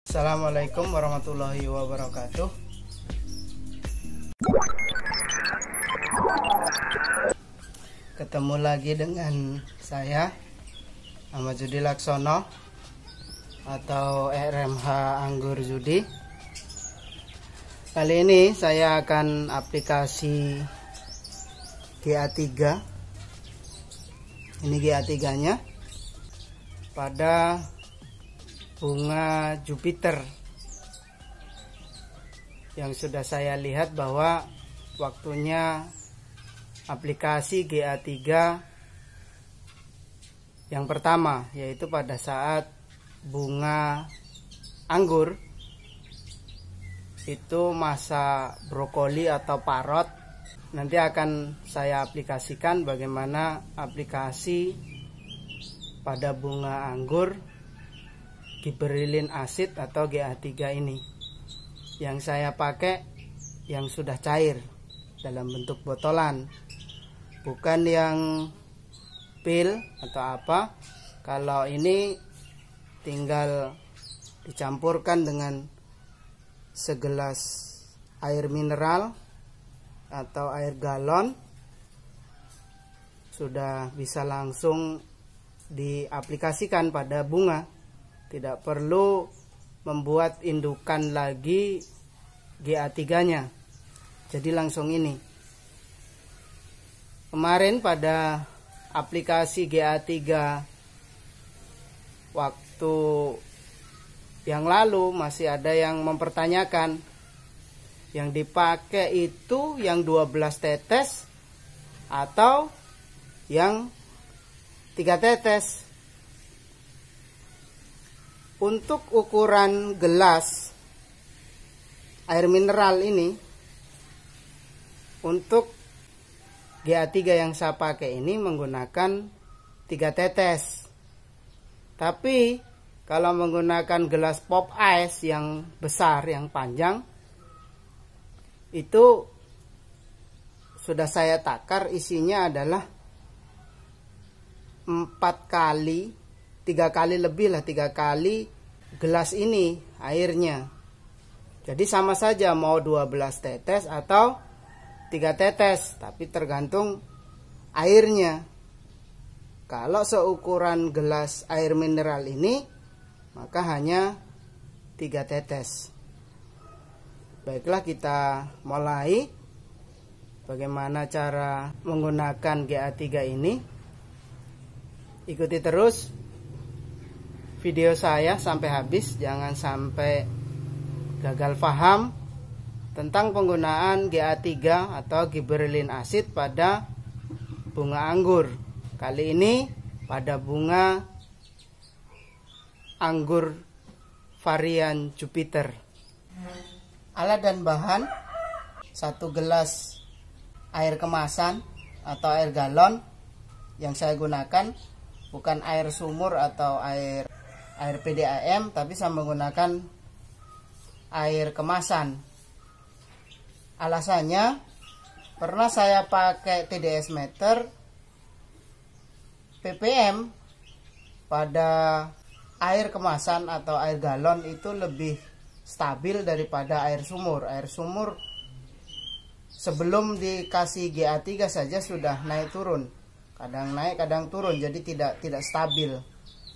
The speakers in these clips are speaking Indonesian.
Assalamualaikum warahmatullahi wabarakatuh. Ketemu lagi dengan saya Ahmad Judi Laksono atau RMH Anggur Judi. Kali ini saya akan aplikasi GA3. Ini GA3 nya pada bunga Jupiter yang sudah saya lihat bahwa waktunya aplikasi GA3 yang pertama, yaitu pada saat bunga anggur itu masa brokoli atau parot. Nanti akan saya aplikasikan bagaimana aplikasi pada bunga anggur gibberellin acid atau GA3 ini. Yang saya pakai yang sudah cair dalam bentuk botolan, bukan yang pil atau apa. Kalau ini tinggal dicampurkan dengan segelas air mineral atau air galon, sudah bisa langsung diaplikasikan pada bunga. Tidak perlu membuat indukan lagi GA3 nya. Jadi langsung ini. Kemarin pada aplikasi GA3 waktu yang lalu masih ada yang mempertanyakan yang dipakai itu yang 12 tetes atau yang 3 tetes. Untuk ukuran gelas air mineral ini, untuk GA3 yang saya pakai ini menggunakan 3 tetes. Tapi kalau menggunakan gelas pop ice yang besar, yang panjang, itu sudah saya takar, isinya adalah 4 kali, 3 kali lebih lah, 3 kali gelas ini airnya. Jadi sama saja mau 12 tetes atau 3 tetes, tapi tergantung airnya. Kalau seukuran gelas air mineral ini, maka hanya 3 tetes. Baiklah, kita mulai. Bagaimana cara menggunakan GA3 ini? Ikuti terus video saya sampai habis, jangan sampai gagal paham tentang penggunaan GA3 atau gibberellin acid pada bunga anggur. Kali ini pada bunga anggur varian Jupiter. Alat dan bahan: 1 gelas air kemasan atau air galon. Yang saya gunakan bukan air sumur atau air PDAM, tapi saya menggunakan air kemasan. Alasannya, pernah saya pakai TDS meter ppm pada air kemasan atau air galon itu lebih stabil daripada air sumur. Air sumur sebelum dikasih GA3 saja sudah naik turun, kadang naik kadang turun, jadi tidak stabil.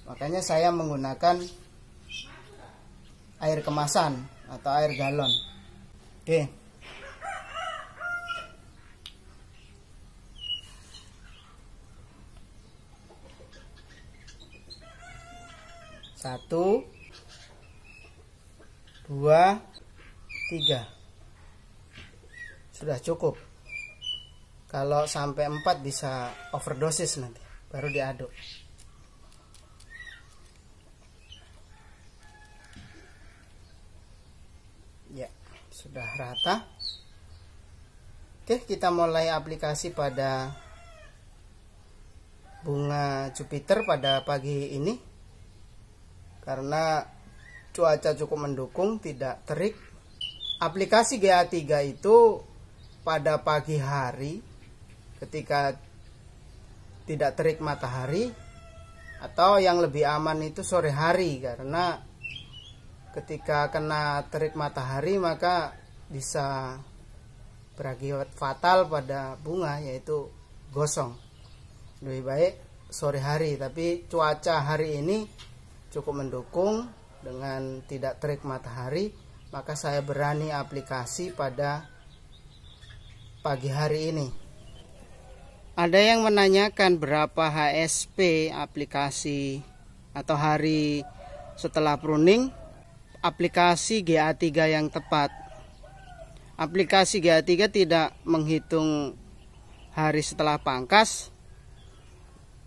Makanya saya menggunakan air kemasan atau air galon. Oke. Satu, 2, 3. Sudah cukup. Kalau sampai 4 bisa overdosis nanti, baru diaduk. Ya, sudah rata. Oke, kita mulai aplikasi pada bunga Jupiter pada pagi ini. Karena cuaca cukup mendukung, tidak terik. Aplikasi GA3 itu pada pagi hari ketika tidak terik matahari, atau yang lebih aman itu sore hari, karena ketika kena terik matahari maka bisa berakibat fatal pada bunga, yaitu gosong. Lebih baik sore hari, tapi cuaca hari ini cukup mendukung dengan tidak terik matahari, maka saya berani aplikasi pada pagi hari ini. Ada yang menanyakan berapa HSP aplikasi atau hari setelah pruning aplikasi GA3 yang tepat. Aplikasi GA3 tidak menghitung hari setelah pangkas,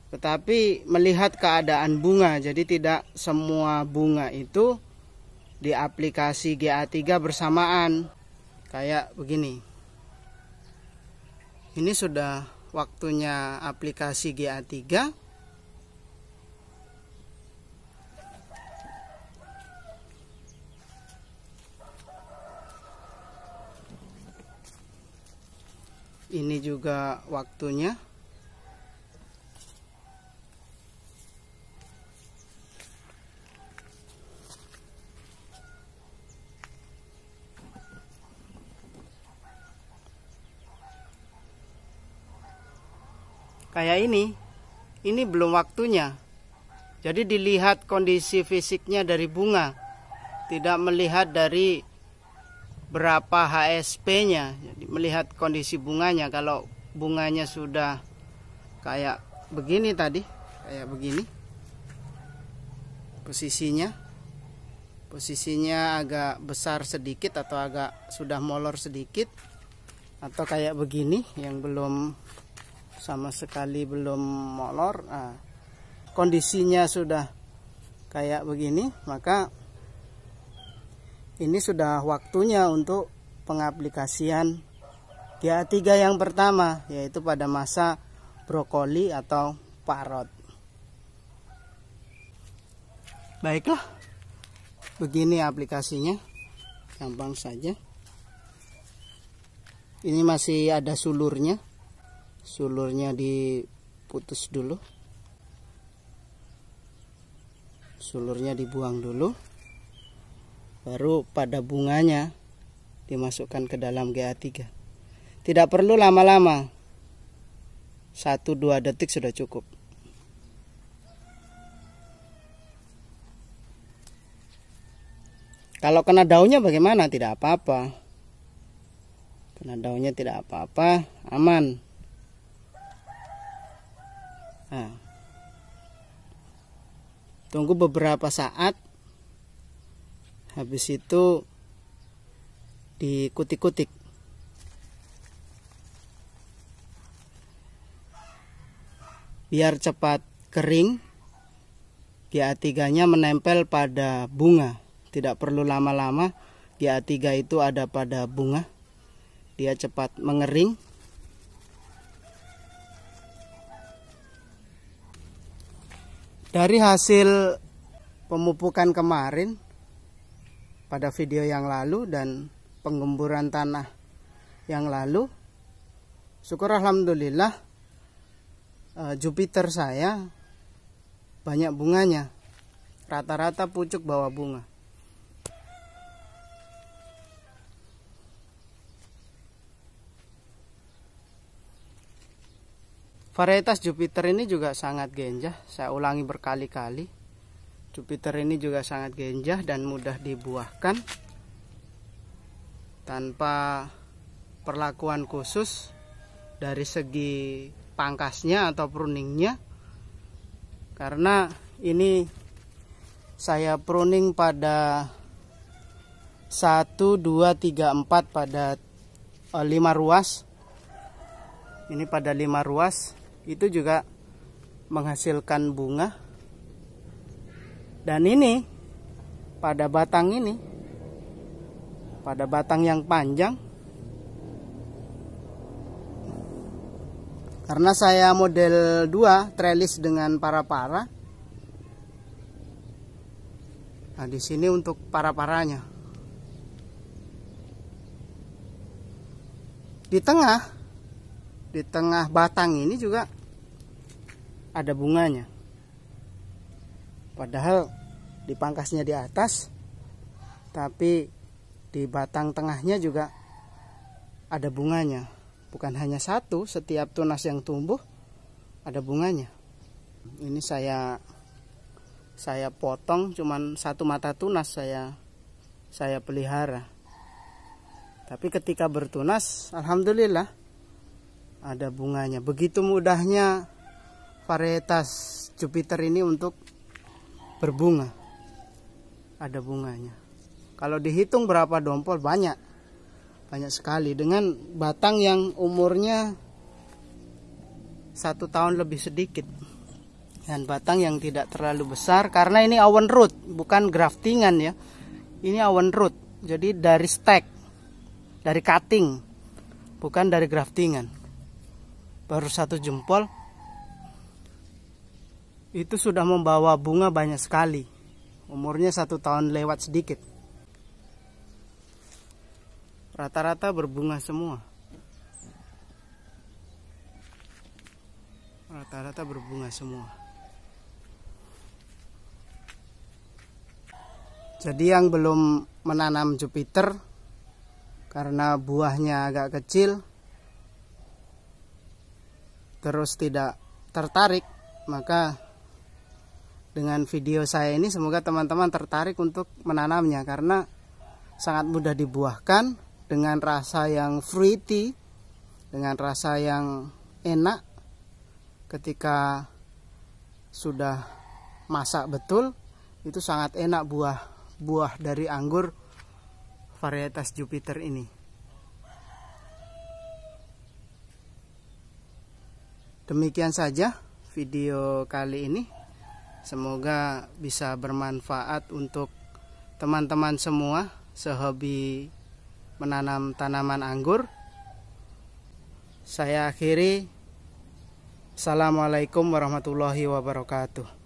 tetapi melihat keadaan bunga. Jadi tidak semua bunga itu di aplikasi GA3 bersamaan. Kayak begini. Ini sudah waktunya aplikasi GA3. Ini juga waktunya. Kayak ini belum waktunya. Jadi dilihat kondisi fisiknya dari bunga, tidak melihat dari berapa HSP-nya. Jadi melihat kondisi bunganya. Kalau bunganya sudah kayak begini tadi, kayak begini posisinya agak besar sedikit atau agak sudah molor sedikit, atau kayak begini yang belum sama sekali belum molor. Nah, kondisinya sudah kayak begini, maka ini sudah waktunya untuk pengaplikasian GA3 yang pertama, yaitu pada masa brokoli atau parot. Baiklah, begini aplikasinya, gampang saja. Ini masih ada sulurnya diputus dulu, sulurnya dibuang dulu, baru pada bunganya dimasukkan ke dalam GA3. Tidak perlu lama-lama, 1-2 detik sudah cukup. Kalau kena daunnya bagaimana? Tidak apa-apa. Kena daunnya tidak apa-apa, aman. Nah, tunggu beberapa saat. Habis itu dikutik-kutik. Biar cepat kering, GA3-nya menempel pada bunga. Tidak perlu lama-lama, GA3 itu ada pada bunga. Dia cepat mengering. Dari hasil pemupukan kemarin, pada video yang lalu dan penggemburan tanah yang lalu, syukur alhamdulillah Jupiter saya banyak bunganya, rata-rata pucuk bawa bunga. Varietas Jupiter ini juga sangat genjah, saya ulangi berkali-kali. Jupiter ini juga sangat genjah dan mudah dibuahkan tanpa perlakuan khusus dari segi pangkasnya atau pruningnya. Karena ini saya pruning pada 1, 2, 3, 4 pada 5 ruas. Ini pada 5 ruas itu juga menghasilkan bunga. Dan ini pada batang ini, pada batang yang panjang, karena saya model 2 trellis dengan para-para. Nah, di sini untuk para-paranya. Di tengah batang ini juga ada bunganya. Padahal di pangkasnya di atas tapi di batang tengahnya juga ada bunganya. Bukan hanya satu, setiap tunas yang tumbuh ada bunganya. Ini saya potong, cuman satu mata tunas saya pelihara. Tapi ketika bertunas, alhamdulillah ada bunganya. Begitu mudahnya varietas Jupiter ini untuk berbunga. Ada bunganya. Kalau dihitung berapa dompol, banyak sekali, dengan batang yang umurnya 1 tahun lebih sedikit, dan batang yang tidak terlalu besar karena ini awan root, bukan graftingan ya. Ini awan root, jadi dari stek, dari cutting, bukan dari graftingan. Baru 1 jempol itu sudah membawa bunga banyak sekali. Umurnya 1 tahun lewat sedikit. Rata-rata berbunga semua. Rata-rata berbunga semua. Jadi yang belum menanam Jupiter karena buahnya agak kecil, terus tidak tertarik, maka dengan video saya ini semoga teman-teman tertarik untuk menanamnya, karena sangat mudah dibuahkan, dengan rasa yang fruity, dengan rasa yang enak. Ketika sudah masak betul, itu sangat enak buah dari anggur varietas Jupiter ini. Demikian saja video kali ini. Semoga bisa bermanfaat untuk teman-teman semua sehobi menanam tanaman anggur. Saya akhiri. Assalamualaikum warahmatullahi wabarakatuh.